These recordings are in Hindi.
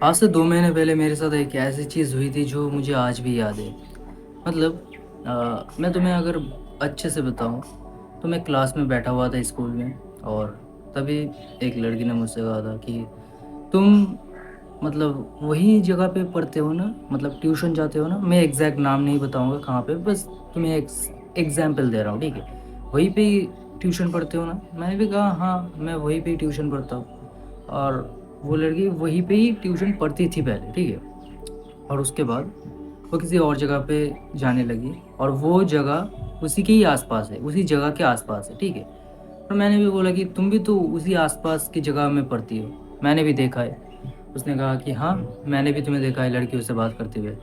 आज से 2 महीने पहले मेरे साथ एक ऐसी चीज़ हुई थी जो मुझे आज भी याद है। मतलब मैं तुम्हें अगर अच्छे से बताऊँ तो मैं क्लास में बैठा हुआ था स्कूल में, और तभी एक लड़की ने मुझसे कहा था कि तुम मतलब वही जगह पे पढ़ते हो ना, मतलब ट्यूशन जाते हो ना? मैं एग्ज़ैक्ट नाम नहीं बताऊँगा कहाँ पे, बस तुम्हें एग्ज़ाम्पल दे रहा हूँ, ठीक है? वहीं पे ही ट्यूशन पढ़ते हो ना? मैंने भी कहा हाँ, मैं वहीं पे ही ट्यूशन पढ़ता हूँ। और वो लड़की वहीं पे ही ट्यूशन पढ़ती थी पहले, ठीक है? और उसके बाद वो किसी और जगह पे जाने लगी, और वो जगह उसी के ही आस-पास है, उसी जगह के आस-पास है, ठीक है? और मैंने भी बोला कि तुम भी तो उसी आस-पास की जगह में पढ़ती हो, मैंने भी देखा है। उसने कहा कि हाँ, मैंने भी तुम्हें देखा है लड़कियों से बात करते हुए।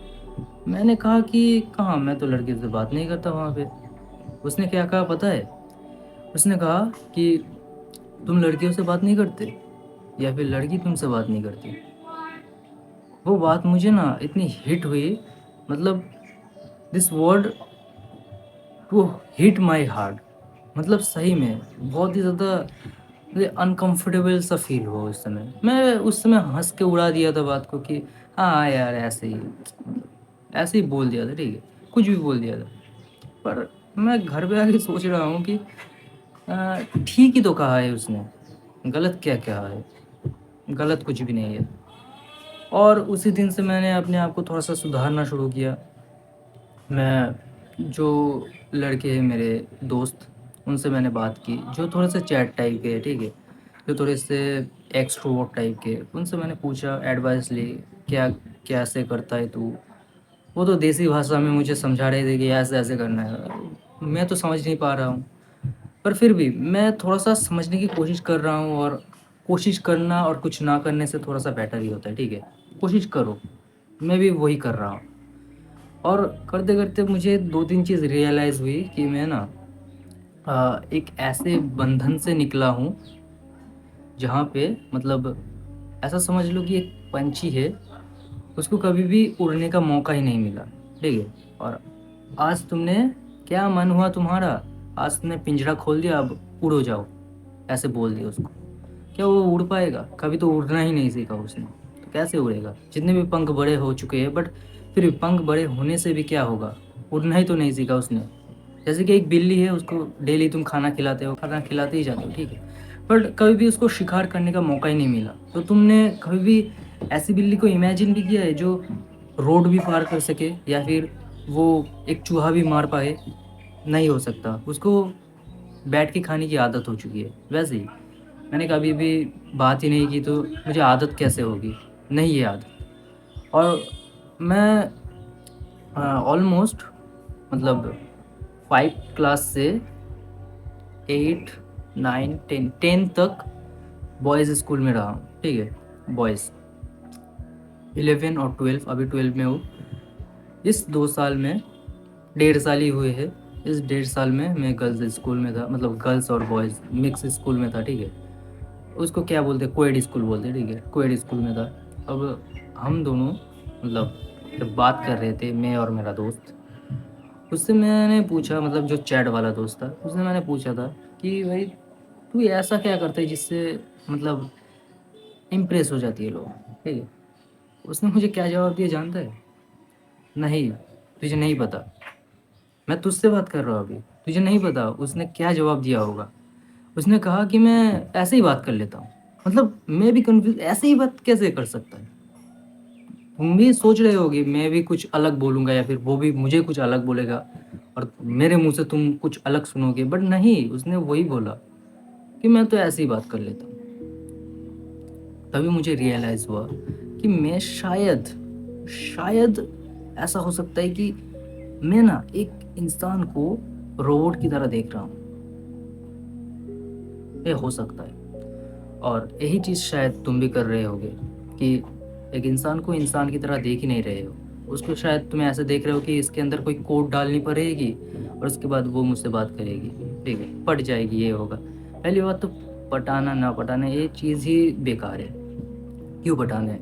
मैंने कहा कि कहाँ, मैं तो लड़कियों से बात नहीं करता वहाँ पे। उसने क्या कहा पता है? उसने कहा कि तुम लड़कियों से बात नहीं करते, या फिर लड़की तुमसे बात नहीं करती। वो बात मुझे ना इतनी हिट हुई, मतलब दिस वर्ड वो हिट माय हार्ट। मतलब सही में बहुत ही ज़्यादा मुझे अनकंफर्टेबल सा फ़ील हुआ उस समय। मैं उस समय हँस के उड़ा दिया था बात को कि हाँ यार, ऐसे ही मतलब ऐसे ही बोल दिया था, ठीक है? कुछ भी बोल दिया था। पर मैं घर पे आके सोच रहा हूँ कि ठीक ही तो कहा है उसने, गलत क्या कहा है? गलत कुछ भी नहीं है। और उसी दिन से मैंने अपने आप को थोड़ा-सा सुधारना शुरू किया। मैं जो लड़के हैं मेरे दोस्त, उनसे मैंने बात की, जो थोड़े से चैट टाइप के हैं, ठीक है? जो थोड़े से एक्सट्रोवर्ट टाइप के, उनसे मैंने पूछा, एडवाइस ली, क्या कैसे करता है तू? वो तो देसी भाषा में मुझे समझा रहे थे कि ऐसे-ऐसे करना है। मैं तो समझ नहीं पा रहा हूँ, पर फिर भी मैं थोड़ा-सा समझने की कोशिश कर रहा हूँ, और कोशिश करना और कुछ ना करने से थोड़ा-सा बेटर ही होता है, ठीक है? कोशिश करो, मैं भी वही कर रहा हूँ। और करते-करते मुझे 2-3 चीज़ रियलाइज़ हुई कि मैं ना एक ऐसे बंधन से निकला हूँ, जहाँ पे मतलब ऐसा समझ लो कि एक पंछी है, उसको कभी भी उड़ने का मौका ही नहीं मिला, ठीक है? और आज तुमने क्या मन हुआ तुम्हारा? आज तुमने पिंजरा खोल दिया, अब उड़ो जाओ, ऐसे बोल दिया उसको। क्या वो उड़ पाएगा? कभी तो उड़ना ही नहीं सीखा उसने, तो कैसे उड़ेगा? जितने भी पंख बड़े हो चुके हैं, बट फिर भी पंख बड़े होने से भी क्या होगा? उड़ना ही तो नहीं सीखा उसने। जैसे कि एक बिल्ली है, उसको डेली तुम खाना खिलाते हो, खाना खिलाते ही जाते हो, ठीक है? बट कभी भी उसको शिकार करने का मौका ही नहीं मिला। तो तुमने कभी भी ऐसी बिल्ली को इमेजिन भी किया है जो रोड भी पार कर सके, या फिर वो एक चूहा भी मार पाए? नहीं हो सकता। उसको बैठ के खाने की आदत हो चुकी है। वैसे ही मैंने कभी भी बात ही नहीं की, तो मुझे आदत कैसे होगी? नहीं है आदत। और मैं ऑलमोस्ट मतलब 5 क्लास से 8, 9, 10 तक बॉयज़ स्कूल में रहा हूँ, ठीक है? बॉयज़ 11 और 12, अभी 12 में हूँ। इस 2 साल में, डेढ़ साल ही हुए हैं। इस डेढ़ साल में मैं गर्ल्स स्कूल में था, मतलब गर्ल्स और बॉयज़ मिक्स स्कूल में था, ठीक है? उसको क्या बोलते हैं, कोएड स्कूल बोलते हैं, ठीक है? कोएड स्कूल में था। अब हम दोनों मतलब जब बात कर रहे थे, मैं और मेरा दोस्त, उससे मैंने पूछा, मतलब जो चैट वाला दोस्त था, उससे मैंने पूछा था कि भाई तू ऐसा क्या करता है जिससे मतलब इम्प्रेस हो जाती है लोग, ठीक है? उसने मुझे क्या जवाब दिया जानता है? नहीं, तुझे नहीं पता। मैं तुझसे बात कर रहा हूँ अभी, तुझे नहीं पता उसने क्या जवाब दिया होगा। उसने कहा कि मैं ऐसे ही बात कर लेता हूँ। मतलब मैं भी कन्फ्यूज़, ऐसे ही बात कैसे कर सकता है? तुम भी सोच रहे होगे मैं भी कुछ अलग बोलूँगा, या फिर वो भी मुझे कुछ अलग बोलेगा, और मेरे मुँह से तुम कुछ अलग सुनोगे, बट नहीं, उसने वही बोला कि मैं तो ऐसे ही बात कर लेता हूँ। तभी मुझे रियलाइज़ हुआ कि मैं शायद ऐसा हो सकता है कि मैं ना एक इंसान को रोबोट की तरह देख रहा हूँ। ये हो सकता है। और यही चीज़ शायद तुम भी कर रहे होगे कि एक इंसान को इंसान की तरह देख ही नहीं रहे हो। उसको शायद तुम ऐसे देख रहे हो कि इसके अंदर कोई कोड डालनी पड़ेगी, और उसके बाद वो मुझसे बात करेगी, ठीक है? पट जाएगी, ये होगा। पहली बात तो पटाना ना पटाना ये चीज़ ही बेकार है। क्यों पटाना है?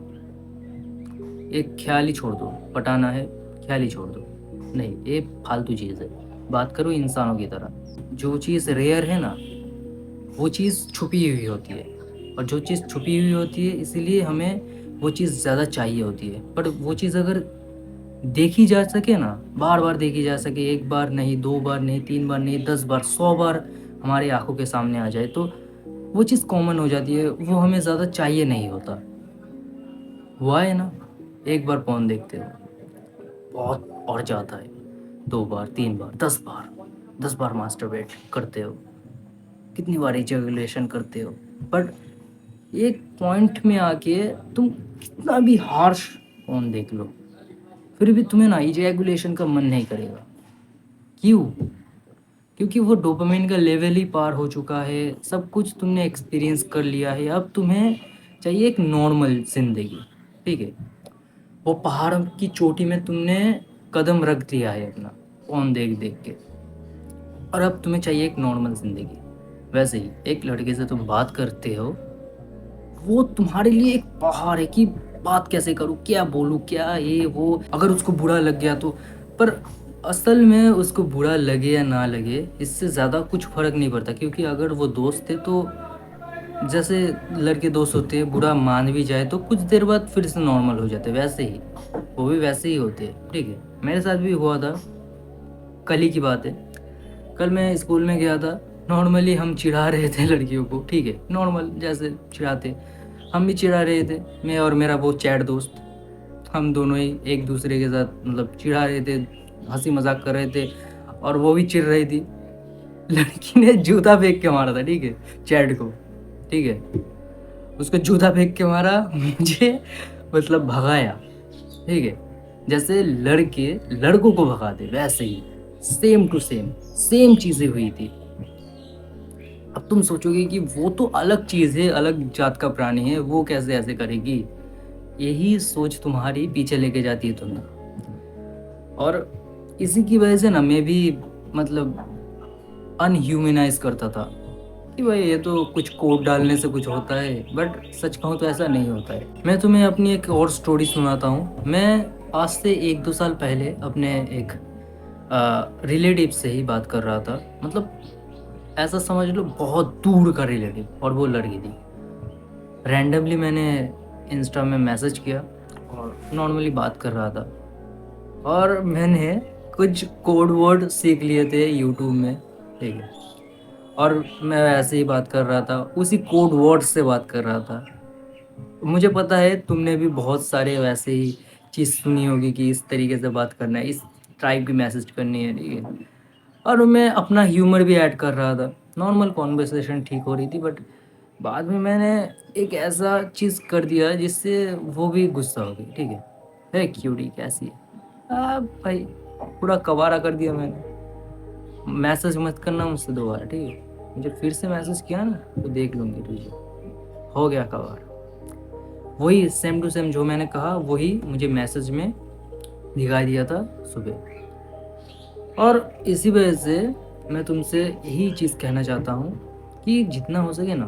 एक ख़्याल ही छोड़ दो, पटाना है, ख़्याल ही छोड़ दो। नहीं, ये फालतू चीज़ है। बात करो इंसानों की तरह। जो चीज़ रेयर है ना, वो चीज़ छुपी हुई होती है, और जो चीज़ छुपी हुई होती है इसीलिए हमें वो चीज़ ज़्यादा चाहिए होती है। पर वो चीज़ अगर देखी जा सके ना, बार-बार देखी जा सके, 1 बार नहीं, 2 बार नहीं, 3 बार नहीं, 10 बार, 100 बार हमारी आँखों के सामने आ जाए, तो वो चीज़ कॉमन हो जाती है, वो हमें ज़्यादा चाहिए नहीं होता। हुआ है ना? 1 बार पोर्न देखते हो, बहुत और जाता है, 2 बार, 3 बार, 10 बार मास्टरबेट करते हो, कितनी बार इजैकुलेशन करते हो, बट एक पॉइंट में आके तुम कितना भी हार्श पोर्न देख लो, फिर भी तुम्हें ना इजैकुलेशन का मन नहीं करेगा। क्यों? क्योंकि वो डोपामाइन का लेवल ही पार हो चुका है, सब कुछ तुमने एक्सपीरियंस कर लिया है, अब तुम्हें चाहिए एक नॉर्मल ज़िंदगी, ठीक है? वो पहाड़ की चोटी में तुमने कदम रख दिया है अपना, फ़ोन देख-देख के, और अब तुम्हें चाहिए एक नॉर्मल ज़िंदगी। वैसे ही एक लड़के से तुम बात करते हो, वो तुम्हारे लिए एक पहाड़ है कि बात कैसे करूँ, क्या बोलूँ, क्या ये वो, अगर उसको बुरा लग गया तो। पर असल में उसको बुरा लगे या ना लगे, इससे ज़्यादा कुछ फ़र्क नहीं पड़ता, क्योंकि अगर वो दोस्त थे तो जैसे लड़के दोस्त होते हैं, बुरा मान भी जाए तो कुछ देर बाद फिर से नॉर्मल हो जाते हैं, वैसे ही वो भी वैसे ही होते हैं, ठीक है? मेरे साथ भी हुआ था, कल ही की बात है। कल मैं स्कूल में गया था, नॉर्मली हम चिढ़ा रहे थे लड़कियों को, ठीक है? नॉर्मल जैसे चिढ़ाते, हम भी चिढ़ा रहे थे, मैं और मेरा वो चैट दोस्त, हम दोनों ही एक दूसरे के साथ मतलब चिढ़ा रहे थे, हंसी मजाक कर रहे थे, और वो भी चिढ़ रही थी। लड़की ने जूता फेंक के मारा था, ठीक है, चैट को, ठीक है? उसको जूता फेंक के मारा, मुझे मतलब भगाया, ठीक है? जैसे लड़के लड़कों को भगाते वैसे ही, सेम टू सेम, सेम चीज़ें हुई थी। अब तुम सोचोगे कि वो तो अलग चीज़ है, अलग जात का प्राणी है, वो कैसे ऐसे करेगी? यही सोच तुम्हारी पीछे लेके जाती है तुम्हें, और इसी की वजह से ना मैं भी मतलब अनह्यूमनाइज करता था कि भाई ये तो कुछ कोड डालने से कुछ होता है, बट सच कहूँ तो ऐसा नहीं होता है। मैं तुम्हें अपनी एक और स्टोरी सुनाता हूँ। मैं आज से 1-2 साल पहले अपने एक रिलेटिव से ही बात कर रहा था, मतलब ऐसा समझ लो बहुत दूर का रिलेटिव, और वो लड़की थी। रैंडमली मैंने इंस्टा में मैसेज किया और नॉर्मली बात कर रहा था, और मैंने कुछ कोड वर्ड सीख लिए थे यूट्यूब में, ठीक है? और मैं वैसे ही बात कर रहा था, उसी कोड वर्ड से बात कर रहा था। मुझे पता है तुमने भी बहुत सारे वैसे ही चीज़ सुनी होगी कि इस तरीके से बात करना है, इस टाइप की मैसेज करनी है, ठीक है? और मैं अपना ह्यूमर भी ऐड कर रहा था, नॉर्मल कॉन्वर्सेशन ठीक हो रही थी, बट बाद में मैंने एक ऐसा चीज़ कर दिया जिससे वो भी गुस्सा हो गई, ठीक है? "हे क्यूटी कैसी है?" भाई पूरा कबारा कर दिया मैंने। मैसेज मत करना मुझसे दोबारा, ठीक है? मुझे फिर से मैसेज किया ना तो देख लूँगी तुझे। हो गया कबार। वही सेम टू सेम जो मैंने कहा वही मुझे मैसेज में दिखाई दिया था सुबह। और इसी वजह से मैं तुमसे यही चीज़ कहना चाहता हूँ कि जितना हो सके ना,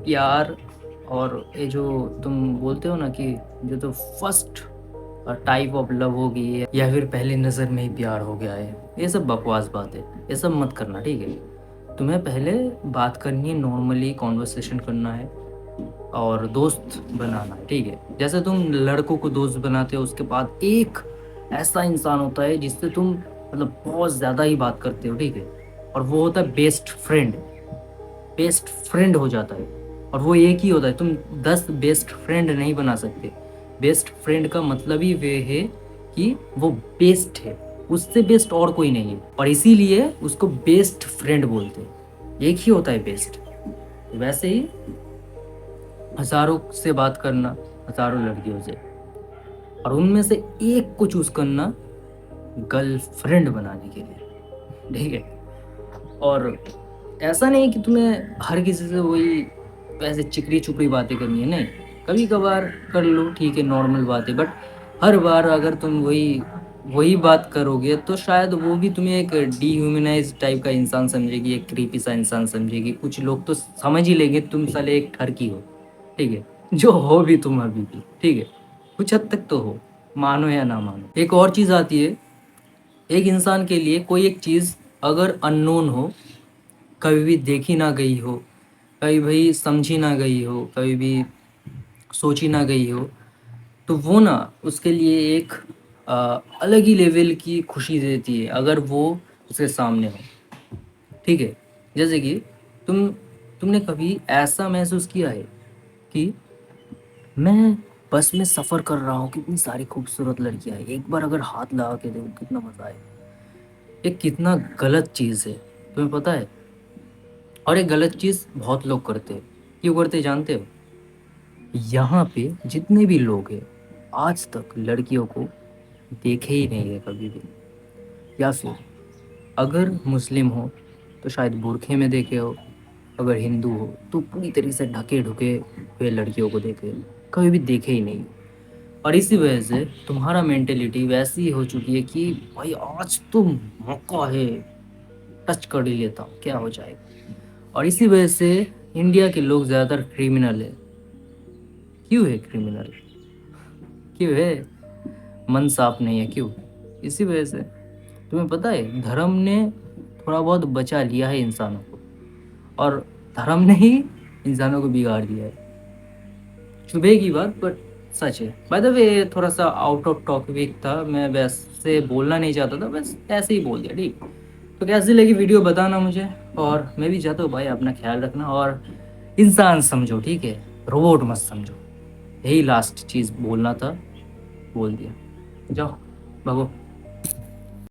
प्यार, और ये जो तुम बोलते हो ना कि जो तो फर्स्ट टाइप ऑफ लव होगी या फिर पहली नज़र में ही प्यार हो गया है, ये सब बकवास बात है, ये सब मत करना, ठीक है? तुम्हें पहले बात करनी है, नॉर्मली कॉन्वर्सेशन करना है और दोस्त बनाना है, ठीक है? जैसे तुम लड़कों को दोस्त बनाते हो, उसके बाद एक ऐसा इंसान होता है जिससे तुम मतलब बहुत ज़्यादा ही बात करते हो, ठीक है? और वो होता है बेस्ट फ्रेंड। बेस्ट फ्रेंड हो जाता है, और वो एक ही होता है, तुम 10 बेस्ट फ्रेंड नहीं बना सकते। बेस्ट फ्रेंड का मतलब ही वे है कि वो बेस्ट है, उससे बेस्ट और कोई नहीं है, और इसीलिए उसको बेस्ट फ्रेंड बोलते हैं। एक ही होता है बेस्ट। वैसे ही हज़ारों से बात करना, हज़ारों लड़कियों से, और उनमें से एक को चूज़ करना गर्लफ्रेंड बनाने के लिए, ठीक है? और ऐसा नहीं कि तुम्हें हर किसी से वही ऐसे चिकनी-चुपड़ी बातें करनी है, नहीं। कभी-कभार कर लो, ठीक है, नॉर्मल बात है, बट हर बार अगर तुम वही वही बात करोगे तो शायद वो भी तुम्हें एक डिह्यूमनाइज़्ड टाइप का इंसान समझेगी, एक क्रीपी सा इंसान समझेगी। कुछ लोग तो समझ ही लेंगे तुम साले एक ठरकी हो, ठीक है? जो हो भी तुम अभी भी, ठीक है? कुछ हद तक तो हो, मानो या ना मानो। एक और चीज़ आती है, एक इंसान के लिए कोई एक चीज़ अगर अननोन हो, कभी भी देखी ना गई हो, कभी भी समझी ना गई हो, कभी भी सोची ना गई हो, तो वो ना उसके लिए एक अलग ही लेवल की खुशी देती है अगर वो उसके सामने हो। ठीक है, जैसे कि तुमने कभी ऐसा महसूस किया है कि मैं बस में सफ़र कर रहा हूँ, कितनी सारी खूबसूरत लड़कियाँ हैं, एक बार अगर हाथ लगा के देखो कितना मज़ा आए। ये कितना गलत चीज़ है, तुम्हें पता है? और ये गलत चीज़ बहुत लोग करते हैं। क्यों करते हैं जानते हो? यहाँ पे जितने भी लोग हैं आज तक लड़कियों को देखे ही नहीं है कभी भी, या फिर अगर मुस्लिम हो तो शायद बुरखे में देखे हो, अगर हिंदू हो तो पूरी तरह से ढके ढुके हुए लड़कियों को देखे, कभी भी देखे ही नहीं। और इसी वजह से तुम्हारा मेंटेलिटी वैसी हो चुकी है कि भाई आज तो मौका है, टच कर ही लेता हूँ क्या हो जाएगा। और इसी वजह से इंडिया के लोग ज़्यादातर क्रिमिनल है। क्यों है क्रिमिनल? क्यों है? मन साफ नहीं है, क्यों? इसी वजह से। तुम्हें पता है धर्म ने थोड़ा बहुत बचा लिया है इंसानों को, और धर्म ने ही इंसानों को बिगाड़ दिया है। चुभे की बात बट सच है। बाय द वे थोड़ा सा आउट ऑफ टॉपिक था, मैं वैसे बोलना नहीं चाहता था, बस ऐसे ही बोल दिया। ठीक, तो कैसी लगी वीडियो बताना मुझे। और मैं भी चाहता हूँ भाई अपना ख्याल रखना और इंसान समझो, ठीक है? रोबोट मत समझो। यही लास्ट चीज़ बोलना था, बोल दिया। जाओ, भगो।